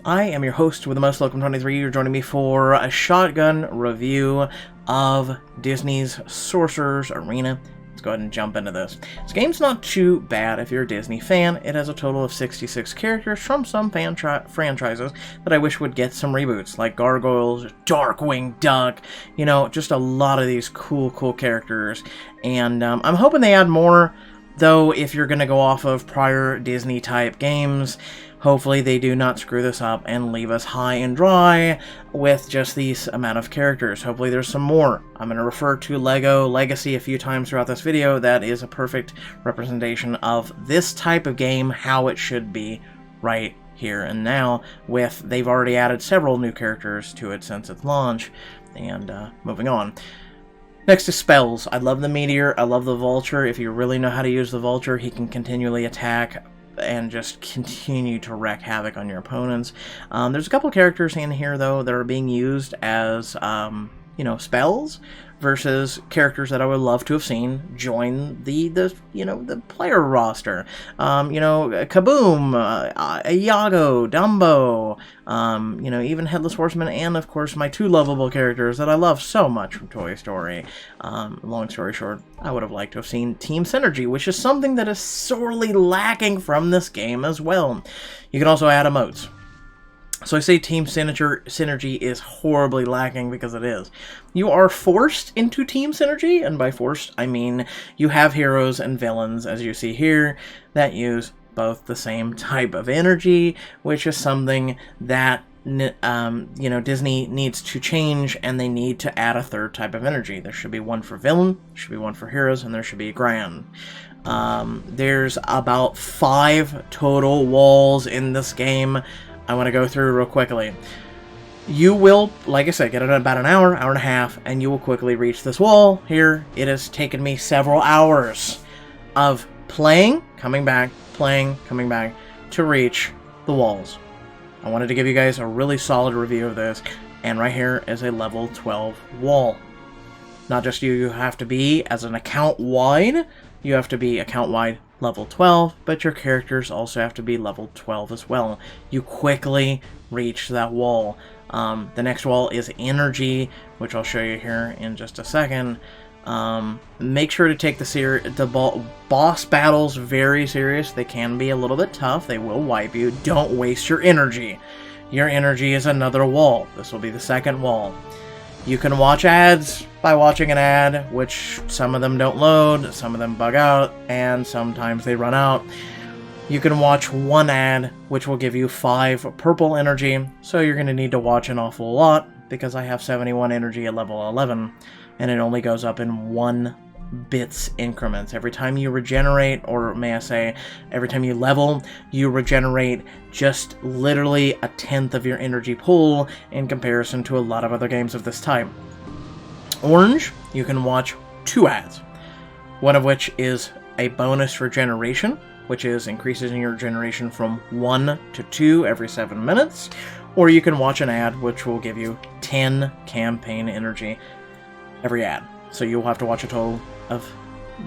I am your host with the most, Locum23. You're joining me for a shotgun review of Disney's Sorcerer Arena. Let's go ahead and jump into this. This game's not too bad if you're a Disney fan. It has a total of 66 characters from some franchises that I wish would get some reboots, like Gargoyles, Darkwing Duck, you know, just a lot of these cool characters. And I'm hoping they add more, though if you're going to go off of prior Disney-type games, hopefully they do not screw this up and leave us high and dry with just these amount of characters. Hopefully there's some more. I'm going to refer to Lego Legacy a few times throughout this video. That is a perfect representation of this type of game, how it should be right here and now, with they've already added several new characters to it since its launch. And moving on. Next is spells. I love the Meteor, I love the Vulture. If you really know how to use the Vulture, he can continually attack and just continue to wreak havoc on your opponents. There's a couple characters in here, though, that are being used as, you know, spells, versus characters that I would love to have seen join the player roster. You know, Kaboom, Iago, Dumbo, you know, even Headless Horseman, and of course my two lovable characters that I love so much from Toy Story. Long story short, I would have liked to have seen Team Synergy, which is something that is sorely lacking from this game as well. You can also add emotes. So I say Team Synergy is horribly lacking because it is. You are forced into Team Synergy, and by forced, I mean you have heroes and villains, as you see here, that use both the same type of energy, which is something that you know, Disney needs to change, and they need to add a third type of energy. There should be one for villain, there should be one for heroes, and there should be a grand. There's about 5 total walls in this game. I want to go through real quickly. You will, like I said, get it in about an hour, hour and a half, and you will quickly reach this wall. Here, it has taken me several hours of playing, coming back, playing, coming back, to reach the walls. I wanted to give you guys a really solid review of this, and right here is a level 12 wall. Not just you have to be, as an account wide, you have to be account wide level 12, but your characters also have to be level 12 as well. You quickly reach that wall. The next wall is energy, which I'll show you here in just a second. Make sure to take the boss battles very serious. They can be a little bit tough. They will wipe you. Don't waste your energy. Your energy is another wall. This will be the second wall. You can watch ads by watching an ad, which some of them don't load, some of them bug out, and sometimes they run out. You can watch one ad, which will give you 5 purple energy, so you're going to need to watch an awful lot, because I have 71 energy at level 11, and it only goes up in 1 bits increments. Every time you regenerate, or may I say, every time you level, you regenerate just literally a 1/10 of your energy pool in comparison to a lot of other games of this type. Orange, you can watch 2 ads, one of which is a bonus regeneration, which is increases in your regeneration from 1 to 2 every 7 minutes, or you can watch an ad which will give you 10 campaign energy every ad. So you'll have to watch a total of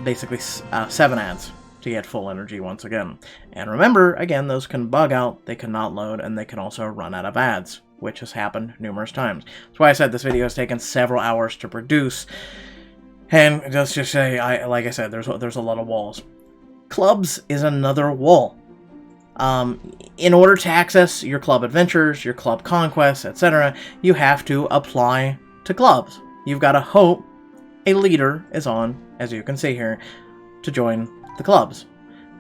basically 7 ads to get full energy once again. And remember, again, those can bug out, they cannot load, and they can also run out of ads, which has happened numerous times. That's why I said this video has taken several hours to produce. And let's just say, like I said, there's a lot of walls. Clubs is another wall. In order to access your club adventures, your club conquests, etc., you have to apply to clubs. You've got to hope a leader is on, as you can see here, to join the clubs.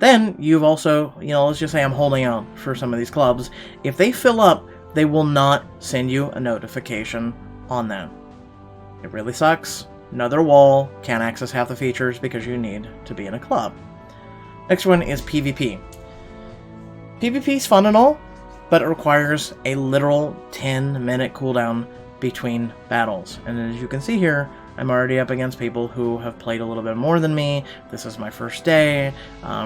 Then you've also, you know, let's just say I'm holding out for some of these clubs. If they fill up, they will not send you a notification on that. It really sucks. Another wall, can't access half the features because you need to be in a club. Next one is PvP. PvP is fun and all, but it requires a literal 10-minute cooldown between battles. And as you can see here, I'm already up against people who have played a little bit more than me. This is my first day,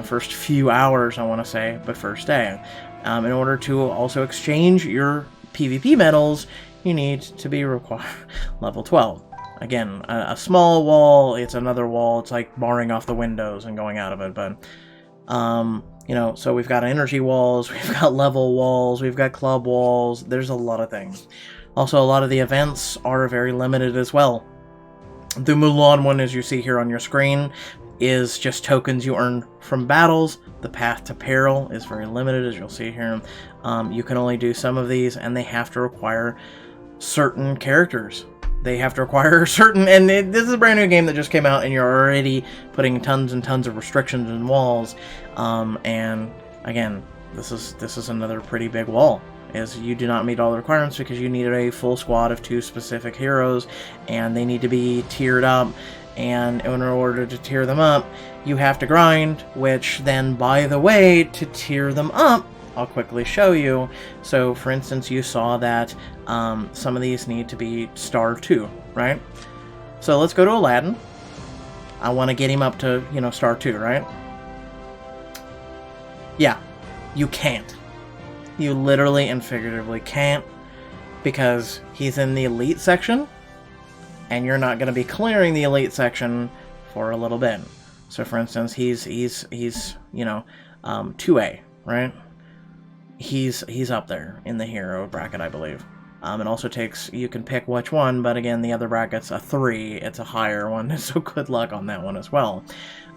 first few hours I want to say, but first day. In order to also exchange your PvP medals, you need to be level 12. Again, a small wall, it's another wall, it's like barring off the windows and going out of it, but You know, so we've got energy walls, we've got level walls, we've got club walls. There's a lot of things. Also, a lot of the events are very limited as well. The Mulan one, as you see here on your screen, is just tokens you earn from battles. The Path to Peril is very limited, as you'll see here. You can only do some of these, and they have to require certain characters. They have to require certain... And this is a brand new game that just came out, and you're already putting tons and tons of restrictions and walls. And, again, this is another pretty big wall. Is you do not meet all the requirements because you need a full squad of 2 specific heroes, and they need to be tiered up, and in order to tier them up, you have to grind, which then, by the way, to tier them up, I'll quickly show you. So, for instance, you saw that some of these need to be star 2, right? So let's go to Aladdin. I want to get him up to, you know, star 2, right? Yeah, you can't. You literally and figuratively can't, because he's in the elite section, and you're not going to be clearing the elite section for a little bit. So, for instance, he's you know, 2A, right? He's up there in the hero bracket, I believe. It also takes, you can pick which one, but again, the other bracket's a 3. It's a higher one, so good luck on that one as well.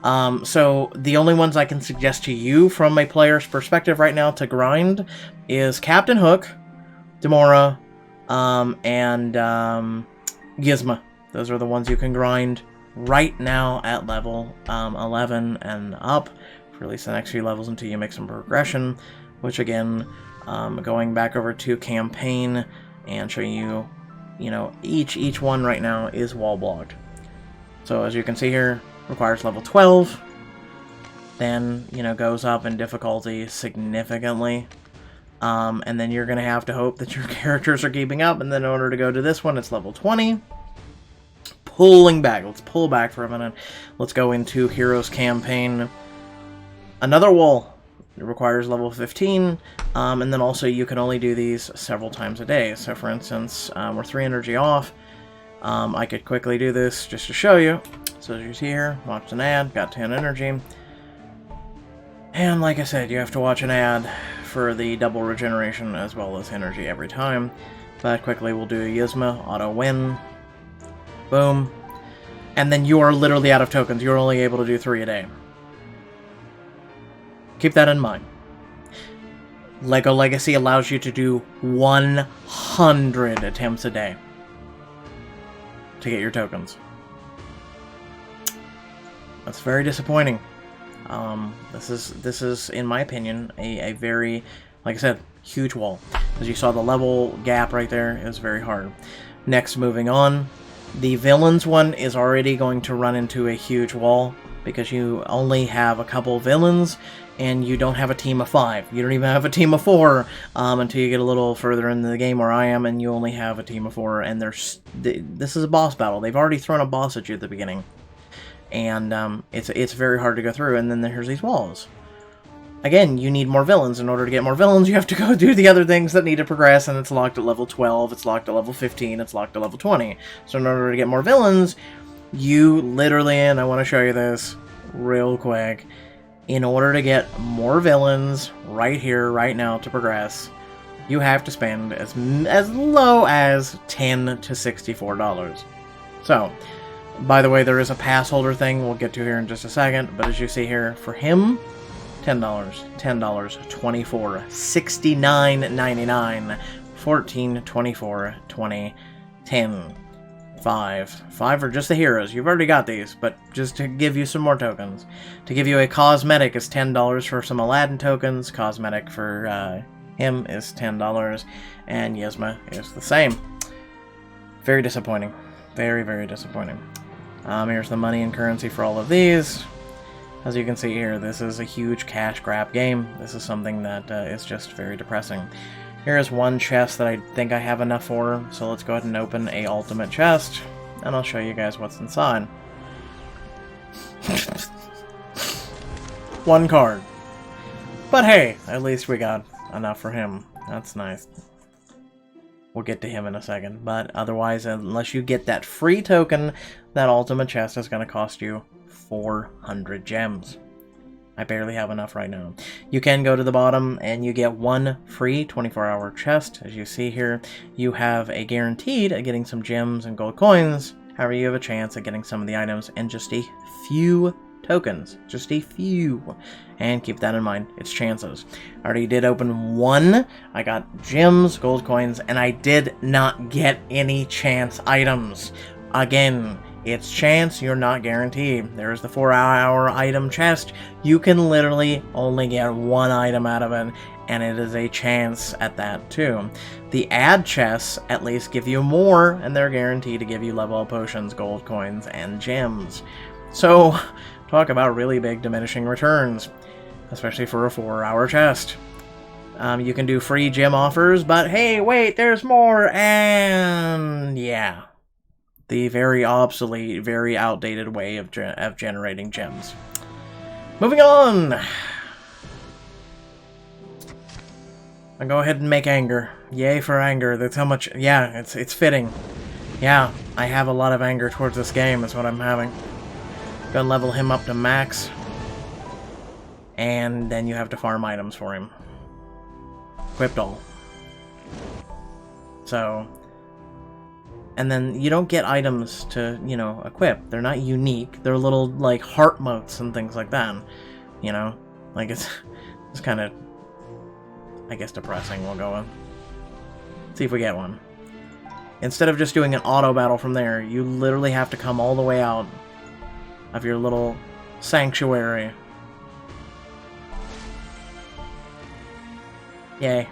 So the only ones I can suggest to you from a player's perspective right now to grind is Captain Hook, Demora, and Gizmo. Those are the ones you can grind right now at level 11 and up for at least the next few levels until you make some progression, which again, going back over to campaign and showing you, you know, each one right now is wall blocked. So as you can see here, requires level 12, then, you know, goes up in difficulty significantly, and then you're going to have to hope that your characters are keeping up, and then in order to go to this one, it's level 20. Pulling back, let's pull back for a minute. Let's go into Heroes Campaign. Another wall. It requires level 15, and then also you can only do these several times a day. So for instance, we're 3 energy off. I could quickly do this just to show you. So as you see here, watched an ad, got 10 energy. And like I said, you have to watch an ad for the double regeneration as well as energy every time. But quickly we'll do a Yzma, auto win. Boom. And then you are literally out of tokens. You're only able to do 3 a day. Keep that in mind. LEGO Legacy allows you to do 100 attempts a day to get your tokens. That's very disappointing. This is, in my opinion, a very, like I said, huge wall. As you saw, the level gap right there is very hard. Next, moving on, the villains one is already going to run into a huge wall because you only have a couple villains and you don't have a team of 5. You don't even have a team of 4 until you get a little further into the game where I am, and you only have a team of 4. And this is a boss battle. They've already thrown a boss at you at the beginning. And it's very hard to go through, and then there's these walls. Again, you need more villains. In order to get more villains, you have to go do the other things that need to progress, and it's locked at level 12, it's locked at level 15, it's locked at level 20. So in order to get more villains, you literally, and I want to show you this real quick, in order to get more villains right here, right now to progress, you have to spend as low as $10 to $64. So, by the way, there is a pass holder thing we'll get to here in just a second, but as you see here, for him, $10, $24, $69.99, $14, $24, $20, $10, $5 for just the heroes. You've already got these, but just to give you some more tokens. To give you a cosmetic is $10 for some Aladdin tokens. Cosmetic for him is $10, and Yzma is the same. Very disappointing. Very, very disappointing. Here's the money and currency for all of these. As you can see here, this is a huge cash grab game. This is something that is just very depressing. Here is one chest that I think I have enough for, so let's go ahead and open a ultimate chest, and I'll show you guys what's inside. One card. But hey, at least we got enough for him. That's nice. We'll get to him in a second, but otherwise, unless you get that free token, that ultimate chest is going to cost you 400 gems. I barely have enough right now. You can go to the bottom and you get one free 24-hour chest. As you see here, you have a guaranteed at getting some gems and gold coins. However, you have a chance at getting some of the items and just a few tokens. Just a few. And keep that in mind. It's chances. I already did open one. I got gems, gold coins, and I did not get any chance items. Again, it's chance, you're not guaranteed. There's the 4-hour item chest. You can literally only get one item out of it, and it is a chance at that too. The ad chests at least give you more, and they're guaranteed to give you level up potions, gold coins, and gems. So, talk about really big diminishing returns, especially for a 4-hour chest. You can do free gem offers, but hey, wait, there's more, and yeah. The very obsolete, very outdated way of generating gems. Moving on! I'll go ahead and make anger. Yay for anger. That's how much... Yeah, it's fitting. Yeah, I have a lot of anger towards this game, is what I'm having. Gonna level him up to max. And then you have to farm items for him. Equipped all. So... And then you don't get items to, you know, equip. They're not unique. They're little, like, heart motes and things like that. You know? Like, it's kind of, I guess, depressing. We'll go with. See if we get one. Instead of just doing an auto battle from there, you literally have to come all the way out of your little sanctuary. Yay.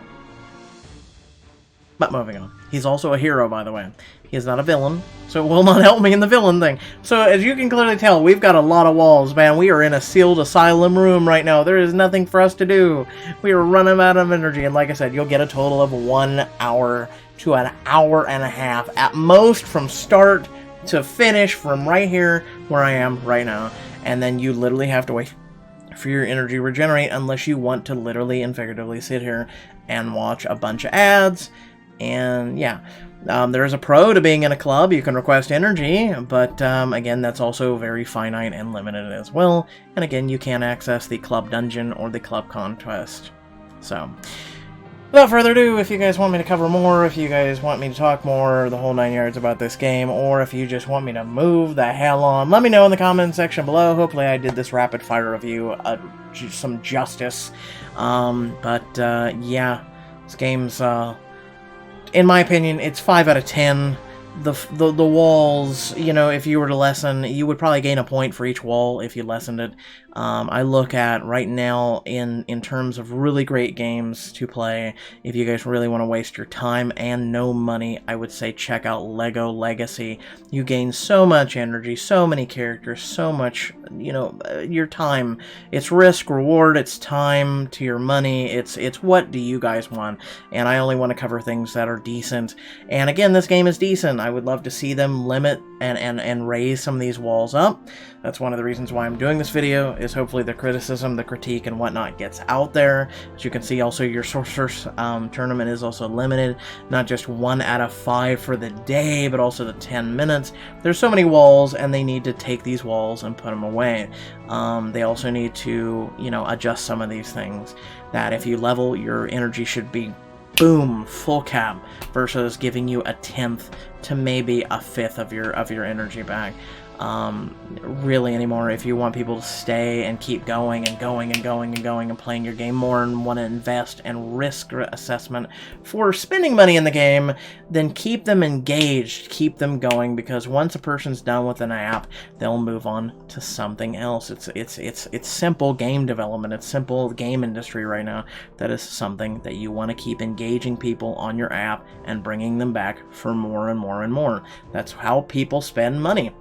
But moving on. He's also a hero, by the way. He is not a villain, so it will not help me in the villain thing. So, as you can clearly tell, we've got a lot of walls, man. We are in a sealed asylum room right now. There is nothing for us to do. We are running out of energy, and like I said, you'll get a total of 1 hour to an hour and a half, at most, from start to finish, from right here, where I am right now. And then you literally have to wait for your energy to regenerate, unless you want to literally and figuratively sit here and watch a bunch of ads. And yeah, there is a pro to being in a club. You can request energy, but again, that's also very finite and limited as well. And again, you can't access the club dungeon or the club contest. So, without further ado, if you guys want me to cover more, if you guys want me to talk more, the whole 9 yards about this game, or if you just want me to move the hell on, let me know in the comment section below. Hopefully I did this rapid fire review some justice. Yeah, this game's... in my opinion, it's 5 out of 10. The walls, you know, if you were to lessen, you would probably gain a point for each wall if you lessened it. I look at right now in terms of really great games to play. If you guys really want to waste your time and no money, I would say check out Lego Legacy. You gain so much energy, so many characters, so much, you know, your time. It's risk, reward, it's time to your money. It's what do you guys want? And I only want to cover things that are decent. And again, this game is decent. I would love to see them limit and raise some of these walls up. That's one of the reasons why I'm doing this video, is hopefully the criticism, the critique, and whatnot gets out there. As you can see, also your Sorcerer's tournament is also limited. Not just 1 out of 5 for the day, but also the 10 minutes. There's so many walls, and they need to take these walls and put them away. They also need to, you know, adjust some of these things. That if you level, your energy should be boom, full cap, versus giving you a 10th to maybe a 5th of your energy back. Really anymore, if you want people to stay and keep going and going and going and going and playing your game more and want to invest and risk assessment for spending money in the game, then keep them engaged, keep them going, because once a person's done with an app, they'll move on to something else. It's simple game development, it's simple game industry right now. That is something that you want to keep engaging people on your app and bringing them back for more and more and more. That's how people spend money.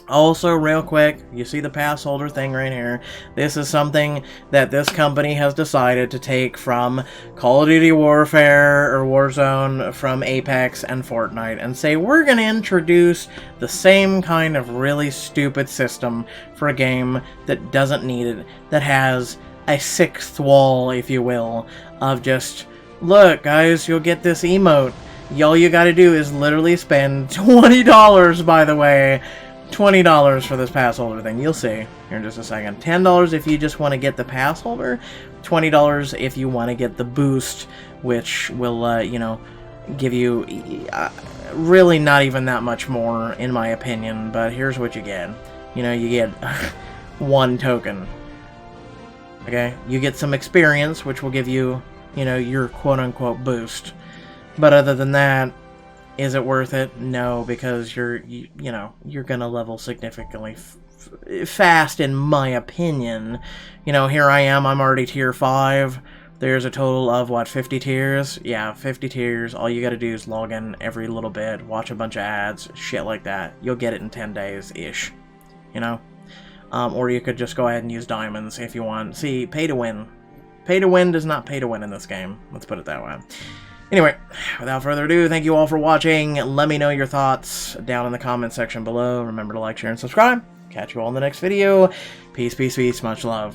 Also, real quick, you see the pass holder thing right here. This is something that this company has decided to take from Call of Duty Warfare or Warzone, from Apex and Fortnite, and say, we're going to introduce the same kind of really stupid system for a game that doesn't need it, that has a 6th wall, if you will, of just, look, guys, you'll get this emote. All you gotta do is literally spend $20, by the way, $20 for this pass holder thing. You'll see here in just a second. $10 if you just want to get the pass holder. $20 if you want to get the boost, which will, you know, give you really not even that much more, in my opinion. But here's what you get. You know, you get 1 token. Okay? You get some experience, which will give you, you know, your quote-unquote boost. But other than that, is it worth it? No, because you know, you're gonna level significantly fast, in my opinion. You know, here I am, I'm already tier 5. There's a total of, what, 50 tiers? Yeah, 50 tiers. All you gotta do is log in every little bit, watch a bunch of ads, shit like that. You'll get it in 10 days-ish, you know? Or you could just go ahead and use diamonds if you want. See, pay to win. Pay to win does not pay to win in this game. Let's put it that way. Anyway, without further ado, thank you all for watching. Let me know your thoughts down in the comment section below. Remember to like, share, and subscribe. Catch you all in the next video. Peace, peace, peace. Much love.